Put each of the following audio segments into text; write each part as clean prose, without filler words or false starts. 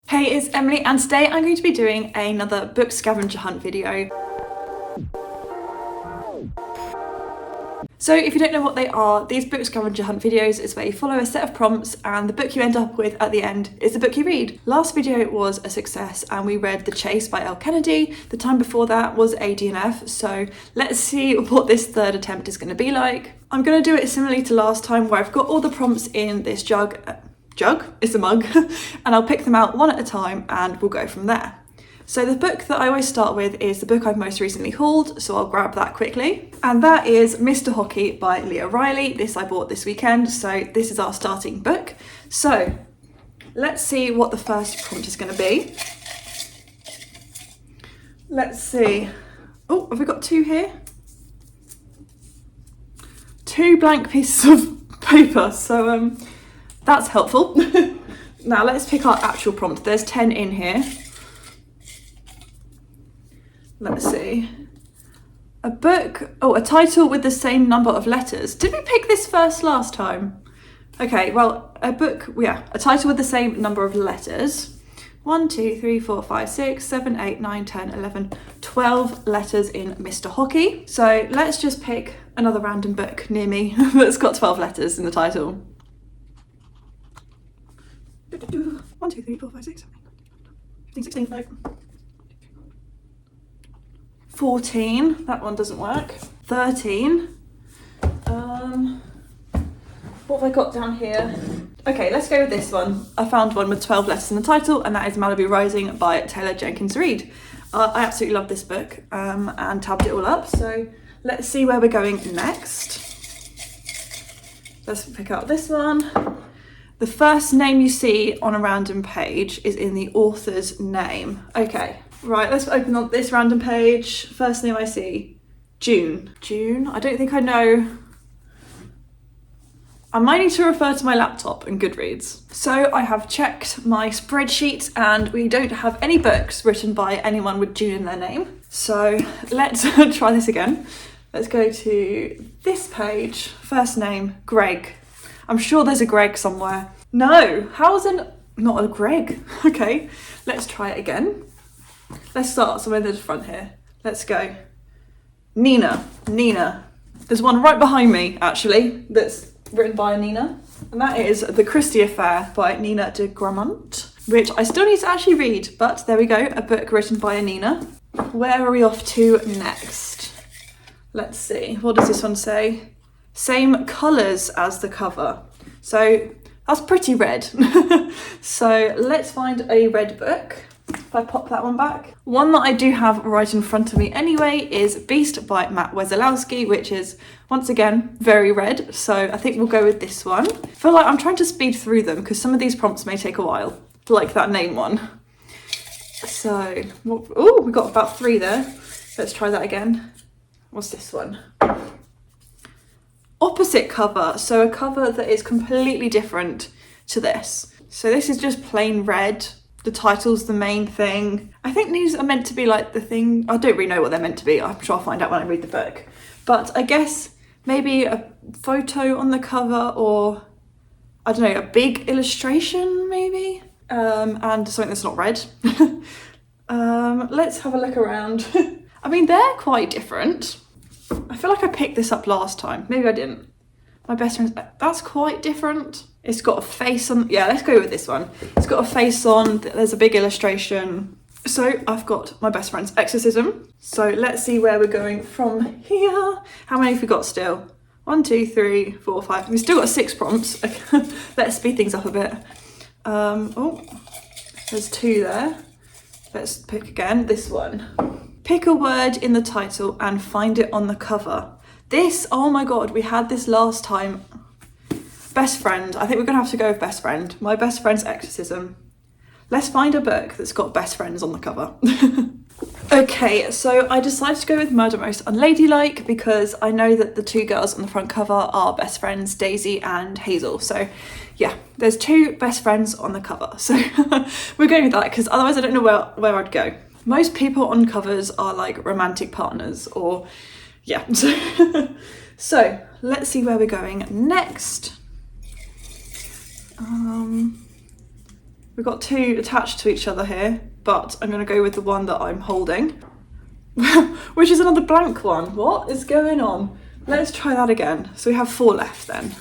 Hey, it's Emily, and today I'm going to be doing another book scavenger hunt video. So if you don't know what they are, these book scavenger hunt videos is where you follow a set of prompts and the book you end up with at the end is the book you read. Last video was a success and we read The Chase by Elle Kennedy. The time before that was ADNF, so let's see what this third attempt is going to be like. I'm going to do it similarly to last time where I've got all the prompts in this jug, it's a mug, and I'll pick them out one at a time and we'll go from there. So the book that I always start with is the book I've most recently hauled, so I'll grab that quickly. And that is Mr. Hockey by Leah Riley. This I bought this weekend, so this is our starting book. So let's see what the first prompt is going to be. Let's see. Oh, have we got two here? Two blank pieces of paper, so that's helpful. Now let's pick our actual prompt. There's 10 in here. Let's see. A book, a title with the same number of letters. Did we pick this first last time? Okay, well, a book, a title with the same number of letters. 1, 2, 3, 4, 5, 6, 7, 8, 9, 10, 11, 12 letters in Mr. Hockey. So let's just pick another random book near me that's got 12 letters in the title. 1, 2, 3, 4, 5, 6, 7, 8, 9, 10, 16, 14, that one doesn't work. 13. What have I got down here? Okay, let's go with this one. I found one with 12 letters in the title, and that is Malibu Rising by Taylor Jenkins Reid. I absolutely love this book and tabbed it all up, so let's see where we're going next. Let's pick out this one. The first name you see on a random page is in the author's name. Okay, right, let's open up this random page. First name I see, June. June, I don't think I know. I might need to refer to my laptop and GOODREADS. So I have checked my spreadsheet and we don't have any books written by anyone with June in their name. So let's try this again. Let's go to this page. First name, Greg. I'm sure there's a Greg somewhere. No, how is it not a Greg? Okay, let's try it again. Let's start somewhere in the front here. Let's go. Nina. There's one right behind me, actually, that's written by Nina. And that is The Christie Affair by Nina de Gramont, which I still need to actually read, but there we go, a book written by a Nina. Where are we off to next? Let's see, what does this one say? Same colours as the cover. So that's pretty red. So let's find a red book. If I pop that one back. One that I do have right in front of me anyway is Beast by Matt Wesolowski, which is, once again, very red. So I think we'll go with this one. I feel like I'm trying to speed through them because some of these prompts may take a while, like that name one. So, oh, we got about 3 there. Let's try that again. What's this one? Opposite cover, so a cover that is completely different to this. So this is just plain red. The title's the main thing. I think these are meant to be like the thing. I don't really know what they're meant to be. I'm sure I'll find out when I read the book. But I guess maybe a photo on the cover, or I don't know, a big illustration maybe, and something that's not red. Let's have a look around. I mean, they're quite different. I feel like I picked this up last time. Maybe I didn't. My best friend's, that's quite different. It's got a face on, yeah, let's go with this one. It's got a face on, there's a big illustration. So I've got my best friend's exorcism. So let's see where we're going from here. How many have we got still? 1, 2, 3, 4, 5. We've still got 6 prompts. Let's speed things up a bit. Oh, there's 2 there. Let's pick again, this one. Pick a word in the title and find it on the cover. This, oh my God, we had this last time. Best friend, I think we're gonna have to go with best friend. My best friend's exorcism. Let's find a book that's got best friends on the cover. Okay, so I decided to go with Murder Most Unladylike because I know that the 2 girls on the front cover are best friends, Daisy and Hazel. So yeah, there's 2 best friends on the cover. So we're going with that because otherwise I don't know where I'd go. Most people on covers are like romantic partners or, yeah. So let's see where we're going next. We've got two attached to each other here, but I'm going to go with the one that I'm holding, which is another blank one. What is going on? Let's try that again. So we have 4 left then.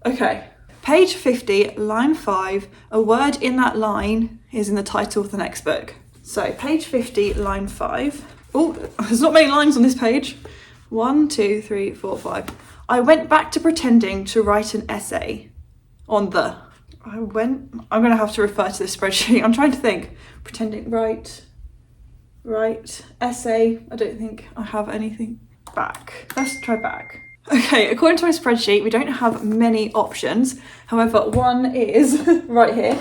Okay, page 50, line 5, a word in that line is in the title of the next book. So page 50, line 5. Oh, there's not many lines on this page. 1, 2, 3, 4, 5. I went back to pretending to write an essay on the... I'm going to have to refer to this spreadsheet. I'm trying to think. Pretending, write, essay. I don't think I have anything. Back. Let's try back. Okay, according to my spreadsheet, we don't have many options. However, one is right here.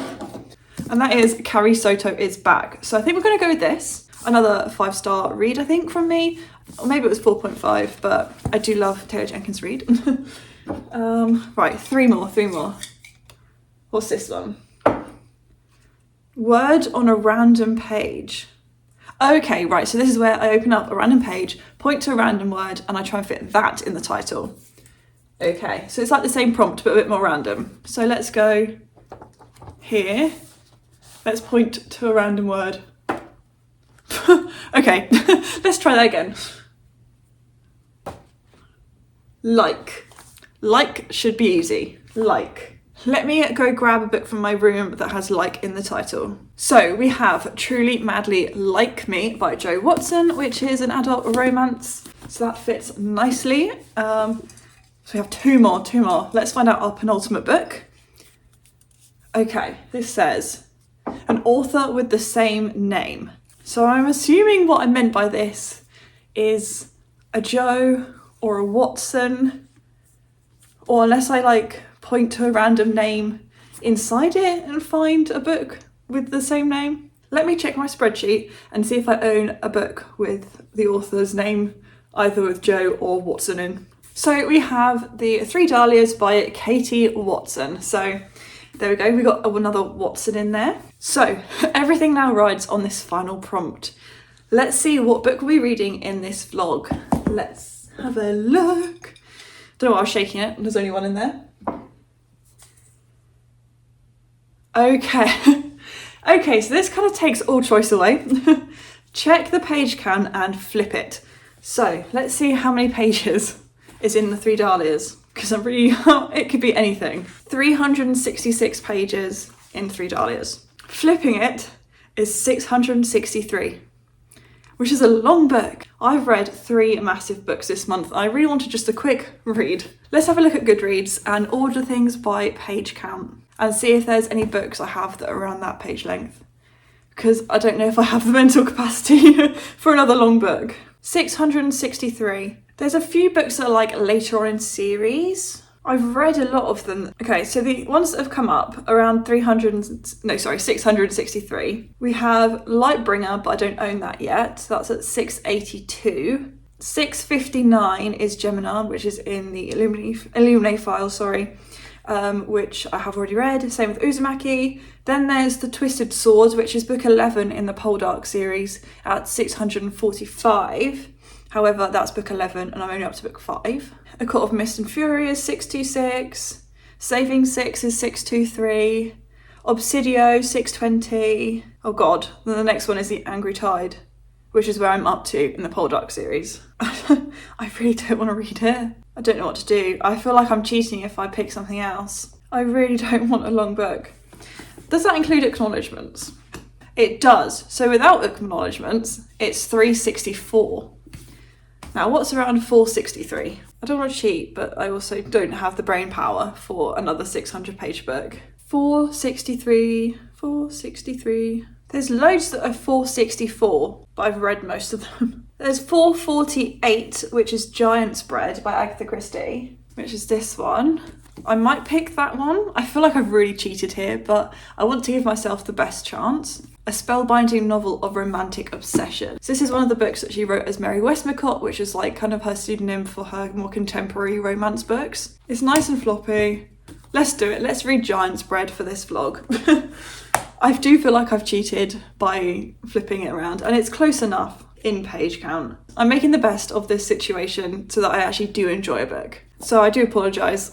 And that is Carrie Soto is back. So I think we're going to go with this. Another 5-star read, I think, from me. Or maybe it was 4.5, but I do love Taylor Jenkins Reid. Right, 3 more. What's this one? Word on a random page. Okay, right, so this is where I open up a random page, point to a random word, and I try and fit that in the title. Okay, so it's like the same prompt, but a bit more random. So let's go here. Let's point to a random word. Okay, let's try that again. Like. Like should be easy. Like. Let me go grab a book from my room that has like in the title. So we have Truly Madly Like Me by Jo Watson, which is an adult romance. So that fits nicely. So we have two more. Let's find out our penultimate book. Okay, this says, an author with the same name. So I'm assuming what I meant by this is a Jo or a Watson, or unless I point to a random name inside it and find a book with the same name. Let me check my spreadsheet and see if I own a book with the author's name, either with Jo or Watson in. So we have the 3 Dahlias by Katie Watson. So there we go, we got another Watson in there. So everything now rides on this final prompt. Let's see what book we're reading in this vlog. Let's have a look. Don't know why I was shaking it, there's only one in there. Okay, okay, so this kind of takes all choice away. Check the page count and flip it. So let's see how many pages is in the 3 Dahlias, because I'm really, it could be anything. 366 pages in 3 Dahlias. Flipping it is 663, which is a long book. I've read 3 massive books this month. I really wanted just a quick read. Let's have a look at Goodreads and order things by page count and see if there's any books I have that are around that page length, because I don't know if I have the mental capacity for another long book. 663. There's a few books that are later on in series. I've read a lot of them. Okay, so the ones that have come up around 663. We have Lightbringer, but I don't own that yet. So that's at 682. 659 is Gemini, which is in the Illuminate file, which I have already read. Same with Uzumaki. Then there's The Twisted Swords, which is book 11 in the Poldark series at 645. However, that's book 11 and I'm only up to book 5. A Court of Mist and Fury is 626. Saving 6 is 623. Obsidio 620. Oh god, then the next one is The Angry Tide, which is where I'm up to in the Poldark series. I really don't want to read it. I don't know what to do. I feel like I'm cheating if I pick something else. I really don't want a long book. Does that include acknowledgements? It does. So without acknowledgements, it's 364. Now, what's around 463? I don't want to cheat, but I also don't have the brain power for another 600-page book. 463. There's loads that are 464, but I've read most of them. There's 448, which is Giant's Bread by Agatha Christie, which is this one. I might pick that one. I feel like I've really cheated here, but I want to give myself the best chance. A spellbinding novel of romantic obsession. So this is one of the books that she wrote as Mary Westmacott, which is kind of her pseudonym for her more contemporary romance books. It's nice and floppy. Let's do it. Let's read Giant's Bread for this vlog. I do feel like I've cheated by flipping it around, and it's close enough. in page count. I'm making the best of this situation so that I actually do enjoy a book. So I do apologise,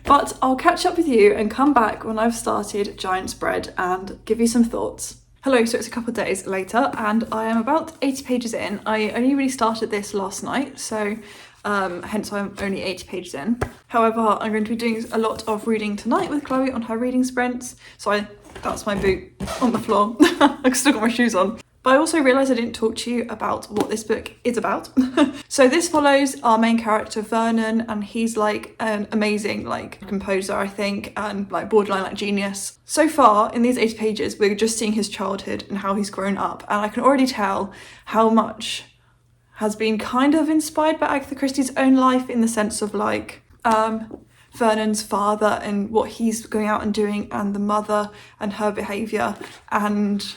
but I'll catch up with you and come back when I've started Giant Spread and give you some thoughts. Hello, so it's a couple of days later and I am about 80 pages in. I only really started this last night, so hence I'm only 80 pages in. However, I'm going to be doing a lot of reading tonight with Chloe on her reading sprints. So that's my boot on the floor. I've still got my shoes on. But I also realised I didn't talk to you about what this book is about. So this follows our main character Vernon, and he's like an amazing like composer, I think, and like borderline like genius. So far in these 80 pages, we're just seeing his childhood and how he's grown up, and I can already tell how much has been kind of inspired by Agatha Christie's own life, in the sense of like Vernon's father and what he's going out and doing, and the mother and her behaviour, and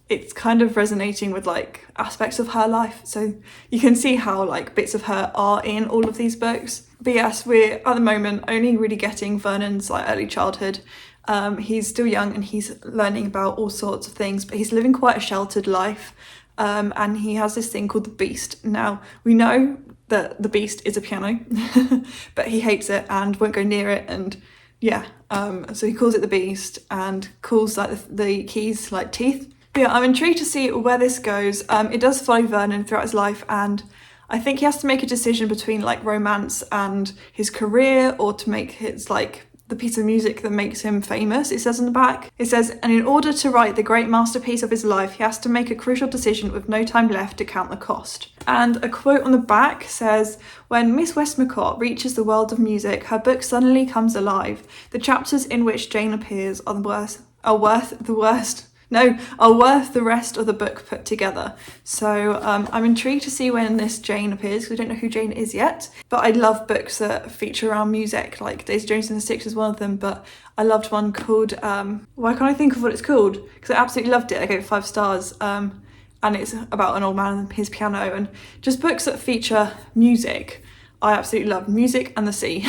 it's kind of resonating with like aspects of her life, so you can see how like bits of her are in all of these books. But yes, we're at the moment only really getting Vernon's like early childhood. He's still young and he's learning about all sorts of things, but he's living quite a sheltered life, and he has this thing called the Beast. Now we know that the Beast is a piano, but he hates it and won't go near it, and yeah, so he calls it the Beast and calls like the keys like teeth. But yeah, I'm intrigued to see where this goes. It does follow Vernon throughout his life, and I think he has to make a decision between like romance and his career, or to make his like the piece of music that makes him famous. It says on the back, it says, and in order to write the great masterpiece of his life, he has to make a crucial decision with no time left to count the cost. And a quote on the back says, when Miss Westmacott reaches the world of music, her book suddenly comes alive. The chapters in which Jane appears are worth the rest of the book put together. So I'm intrigued to see when this Jane appears, because I don't know who Jane is yet. But I love books that feature around music, like Daisy Jones and the Six is one of them, but I loved one called, why can't I think of what it's called? Because I absolutely loved it. I gave it 5 stars. And it's about an old man and his piano, and just books that feature music. I absolutely love music and the sea.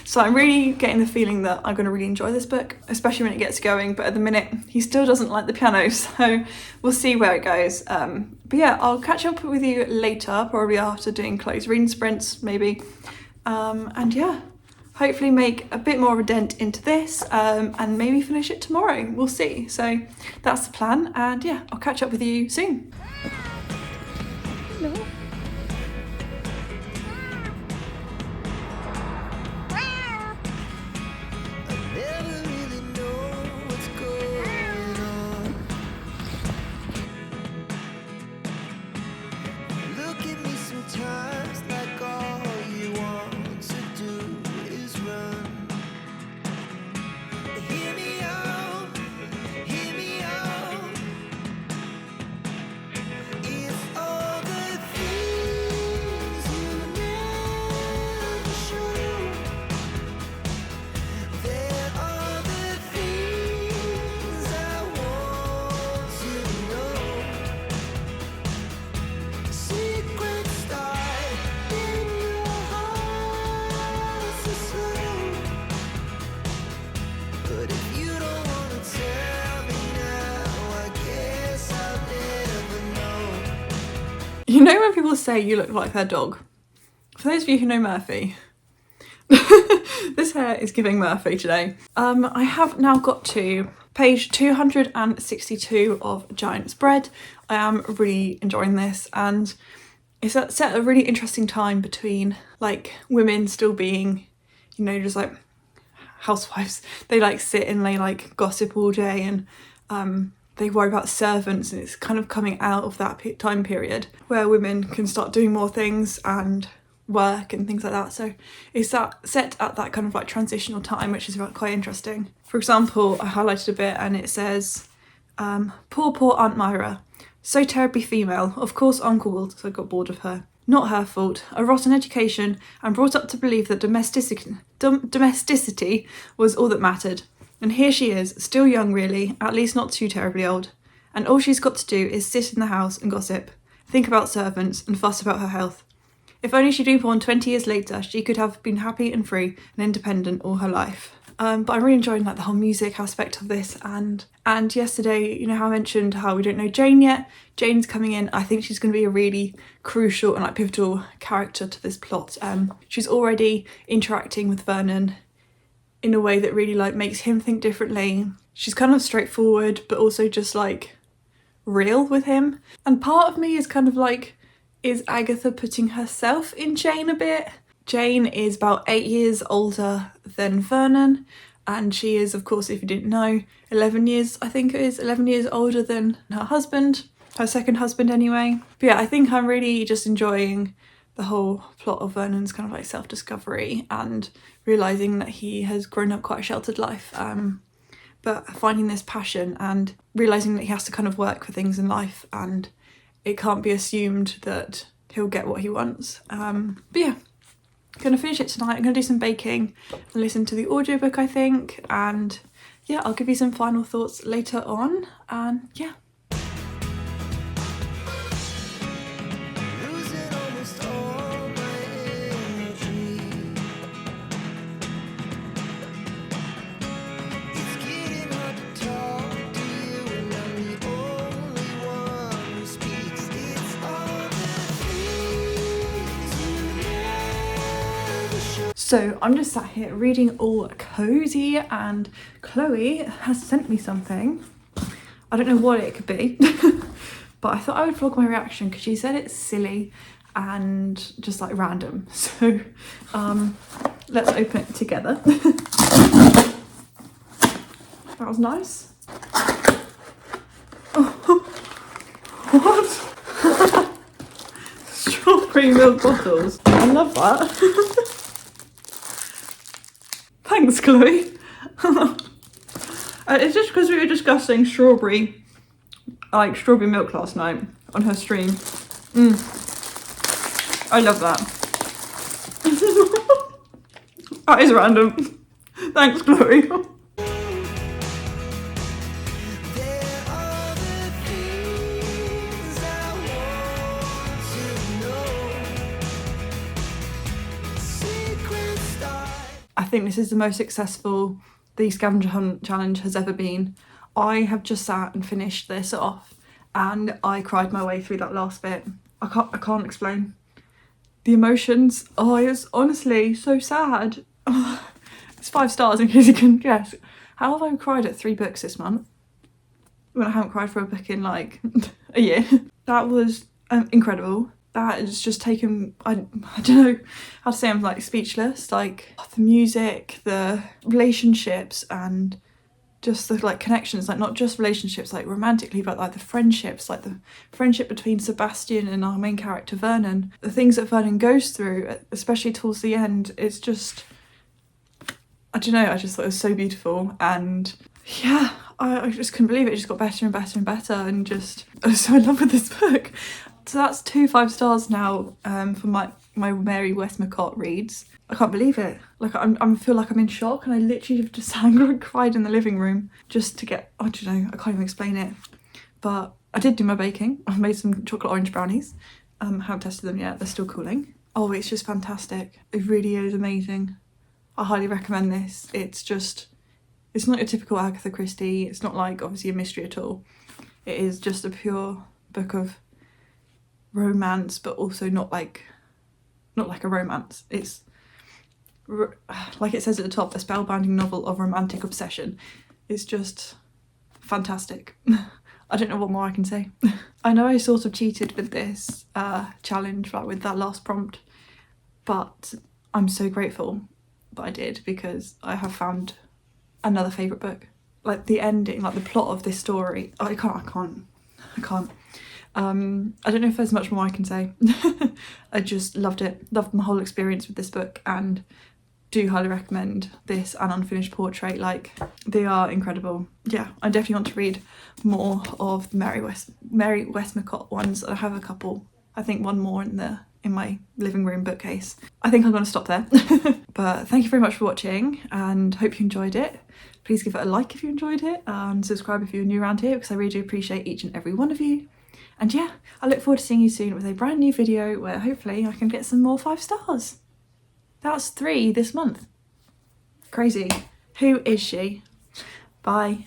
So I'm really getting the feeling that I'm going to really enjoy this book, especially when it gets going. But at the minute, he still doesn't like the piano, so we'll see where it goes. But yeah, I'll catch up with you later, probably after doing Chloe's reading sprints, maybe. And yeah, hopefully make a bit more of a dent into this, and maybe finish it tomorrow. We'll see. So that's the plan. And yeah, I'll catch up with you soon. Hello. You know when people say you look like their dog? For those of you who know Murphy, this hair is giving Murphy today. I have now got to page 262 of Giant Spread. I am really enjoying this, and it's set at a really interesting time between like women still being, you know, just like housewives. They like sit and they like gossip all day, and they worry about servants, and it's kind of coming out of that time period where women can start doing more things and work and things like that. So it's set at that kind of like transitional time, which is quite interesting. For example, I highlighted a bit and it says, poor Aunt Myra, so terribly female, of course Uncle Walter got bored of her. Not her fault, a rotten education, and brought up to believe that domesticity was all that mattered. And here she is, still young really, at least not too terribly old. And all she's got to do is sit in the house and gossip, think about servants and fuss about her health. If only she'd been born 20 years later, she could have been happy and free and independent all her life. But I'm really enjoying like the whole music aspect of this, and yesterday, you know how I mentioned how we don't know Jane yet. Jane's coming in. I think she's going to be a really crucial and like pivotal character to this plot. She's already interacting with Vernon in a way that really like makes him think differently. She's kind of straightforward, but also just like real with him. And part of me is kind of like, is Agatha putting herself in Jane a bit? Jane is about 8 years older than Vernon, and she is, of course, if you didn't know, 11 years, I think it is, 11 years older than her husband, her second husband anyway. But yeah, I think I'm really just enjoying the whole plot of Vernon's kind of like self-discovery and realising that he has grown up quite a sheltered life, but finding this passion and realising that he has to kind of work for things in life, and it can't be assumed that he'll get what he wants. But yeah. Gonna finish it tonight. I'm gonna do some baking and listen to the audiobook, I think, and yeah, I'll give you some final thoughts later on, and yeah. So I'm just sat here reading all cozy, and Chloe has sent me something. I don't know what it could be, but I thought I would vlog my reaction because she said it's silly and just like random. So let's open it together. That was nice. Oh, what? Strawberry milk bottles. I love that. Thanks, Chloe. It's just because we were discussing strawberry milk last night on her stream. I love that. That is random. Thanks, Chloe. I think this is the most successful the scavenger hunt challenge has ever been. I have just sat and finished this off, and I cried my way through that last bit. I can't explain the emotions. Oh, it's honestly so sad. It's 5 stars in case you can guess. How have I cried at 3 books this month when I haven't cried for a book in like a year? That was incredible. That has just taken, I don't know how to say, I'm like speechless. Like the music, the relationships, and just the like connections, like not just relationships like romantically, but like the friendships, like the friendship between Sebastian and our main character Vernon. The things that Vernon goes through, especially towards the end, it's just, I don't know, I just thought it was so beautiful. And yeah, I just couldn't believe it. It just got better and better and better, and just I was so in love with this book. So that's 2 5 stars now for my Mary Westmacott reads. I can't believe it. Like I feel like I'm in shock, and I literally have just sang and cried in the living room just to get, I don't know, I can't even explain it. But I did do my baking. I've made some chocolate orange brownies. Haven't tested them yet, they're still cooling. Oh, it's just fantastic. It really is amazing. I highly recommend this. It's not your typical Agatha Christie. It's not like obviously a mystery at all. It is just a pure book of romance, but also not like a romance. It's like it says at the top, a spellbinding novel of romantic obsession. It's just fantastic. I don't know what more I can say. I know I sort of cheated with this challenge, like with that last prompt, but I'm so grateful that I did, because I have found another favourite book. Like the ending, like the plot of this story, I can't. I don't know if there's much more I can say. I just loved it, loved my whole experience with this book, and do highly recommend this and Unfinished Portrait. Like, they are incredible. Yeah, I definitely want to read more of the Mary Westmacott ones. I have a couple, I think one more in my living room bookcase. I think I'm going to stop there. But thank you very much for watching, and hope you enjoyed it. Please give it a like if you enjoyed it, and subscribe if you're new around here, because I really do appreciate each and every one of you. And yeah, I look forward to seeing you soon with a brand new video where hopefully I can get some more 5 stars. That's 3 this month. Crazy. Who is she? Bye.